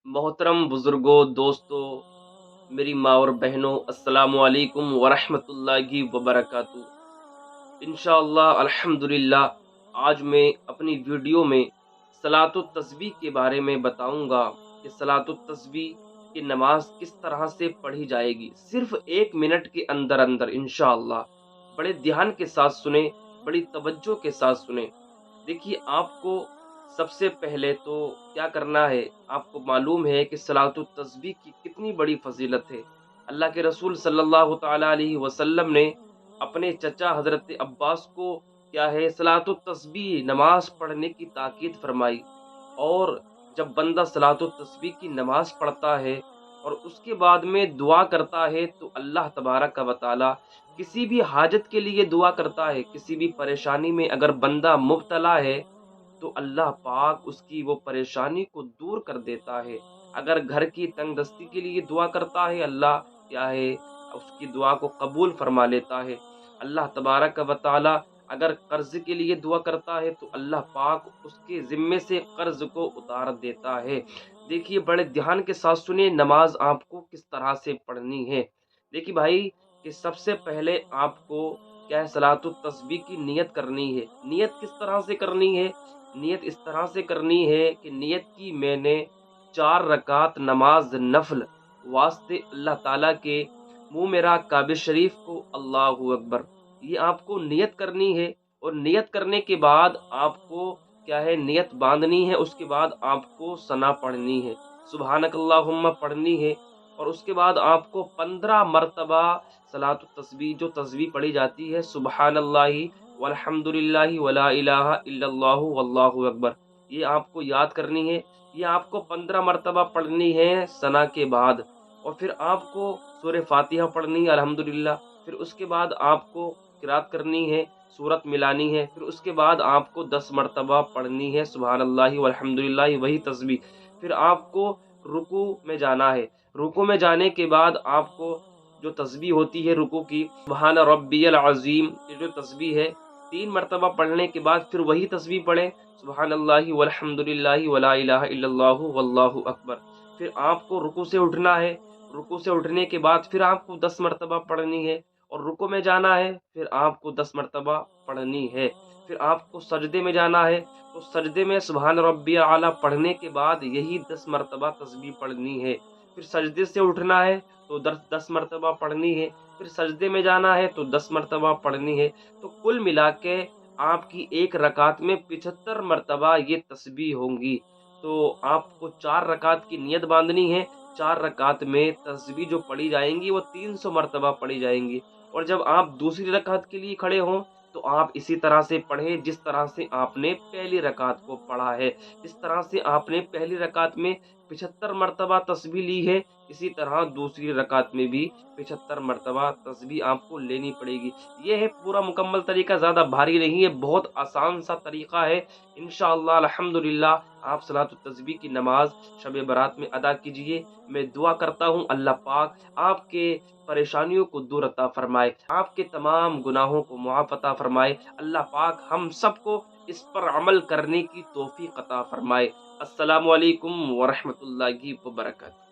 मोहतरम बुजुर्गों, दोस्तों, मेरी माँ और बहनों, अस्सलामु अलैकुम वरहमतुल्लाहि वबरकातुहू। इंशाअल्लाह अल्हम्दुलिल्लाह आज मैं अपनी वीडियो में सलातुत तस्बीह के बारे में बताऊंगा कि सलातुत तस्बीह की नमाज किस तरह से पढ़ी जाएगी, सिर्फ 1 मिनट के अंदर अंदर इंशाअल्लाह। बड़े ध्यान के साथ सुने, बड़ी तवज्जो के साथ सुने। देखिए, आपको सबसे पहले तो क्या करना है, आपको मालूम है कि सलातुत तस्बीह की कितनी बड़ी फजीलत है। अल्लाह के रसूल सल्लल्लाहु ताला अलैहि वसल्लम ने अपने चचा हज़रत अब्बास को क्या है सलातुत तस्बीह नमाज़ पढ़ने की ताकीद फरमाई। और जब बंदा सलातुत तस्बीह की नमाज़ पढ़ता है और उसके बाद में दुआ करता है तो अल्लाह तबारक व तआला किसी भी हाजत के लिए दुआ करता है, किसी भी परेशानी में अगर बंदा मुब्तला है तो अल्लाह पाक उसकी वो परेशानी को दूर कर देता है। अगर घर की तंगदस्ती के लिए दुआ करता है, अल्लाह क्या है उसकी दुआ को कबूल फरमा लेता है। अल्लाह तबारक व तआला अगर कर्ज़ के लिए दुआ करता है तो अल्लाह पाक उसके ज़िम्मे से कर्ज़ को उतार देता है। देखिए, बड़े ध्यान के साथ सुनिए नमाज़ आपको किस तरह से पढ़नी है। देखिए भाई, कि सबसे पहले आपको क्या है सलातुत तस्बीह की नियत करनी है। नियत किस तरह से करनी है? नियत इस तरह से करनी है कि नियत की मैंने 4 रकात नमाज नफल वास्ते अल्लाह ताला के मुंह मेरा काबे शरीफ को अल्लाहू अकबर, ये आपको नियत करनी है। और नियत करने के बाद आपको क्या है नियत बांधनी है। उसके बाद आपको सना पढ़नी है, सुबहानकल्लाहुम्मा पढ़नी है। और उसके बाद आपको 15 मरतबा सलातुत तस्बीह जो तस्बीह पढ़ी जाती है, सुबहानल्लाहि वल्हम्दुलिल्लाहि वला इलाहा इल्लल्लाहु वल्लाहु अकबर, ये आपको याद करनी है। ये आपको 15 मरतबा पढ़नी है सना के बाद। और फिर आपको सूरह फातिहा पढ़नी है अल्हम्दुलिल्लाह। फिर उसके बाद आपको किरात करनी है, सूरत मिलानी है। फिर उसके बाद आपको 10 मरतबा पढ़नी है सुबहानल्लाहि वल्हम्दुलिल्लाहि वही तस्बीह। फिर आपको रुकू में जाना है। रुकू में जाने के बाद आपको जो तस्बीह होती है रुकू की, सुबहान रब्बियल अज़ीम, ये जो तस्बीह है 3 मरतबा पढ़ने के बाद फिर वही तस्बीह पढ़ें, सुबहानल्लाहि वल्हम्दुलिल्लाहि वला इलाहा इल्लल्लाहु वल्लाहु अकबर। फिर आपको रुकू से उठना है। रुकू से उठने के बाद फिर आपको 10 मरतबा पढ़नी है। और रुकू में जाना है, फिर आपको 10 मरतबा पढ़नी है। फिर आपको सजदे में जाना है, तो सजदे में सुबहान रब्बियल आला पढ़ने के बाद यही 10 मरतबा तस्बीह पढ़नी है। फिर सजदे से उठना है तो 10 मरतबा पढ़नी है। फिर सजदे में जाना है तो 10 मरतबा पढ़नी है। तो कुल मिला के आपकी एक रकात में 75 मरतबा ये तस्बीह होंगी। तो आपको 4 रकात की नियत बांधनी है। 4 रकात में तस्बीह जो पढ़ी जाएंगी वो 300 मरतबा पढ़ी जाएंगी। और जब आप दूसरी रकात के लिए खड़े हों तो आप इसी तरह से पढ़ें जिस तरह से आपने पहली रकात को पढ़ा है। जिस तरह से आपने पहली रकात में 75 मरतबा तस्बीह ली है, इसी तरह दूसरी रकात में भी 75 मरतबा तस्बीह आपको लेनी पड़ेगी। ये है पूरा मुकम्मल तरीका, ज़्यादा भारी नहीं है, बहुत आसान सा तरीका है। इंशाअल्लाह अल्हम्दुलिल्लाह आप सलातुत तस्बीह की नमाज शब बारात में अदा कीजिए। मैं दुआ करता हूँ अल्लाह पाक आपके परेशानियों को दूर अता फरमाए, आपके तमाम गुनाहों को मुआफ़ अता फरमाए। अल्लाह पाक हम सबको इस पर अमल करने की तौफ़ीक़ अता फरमाए। अस्सलामु अलैकुम व रहमतुल्लाहि व बरकातहू।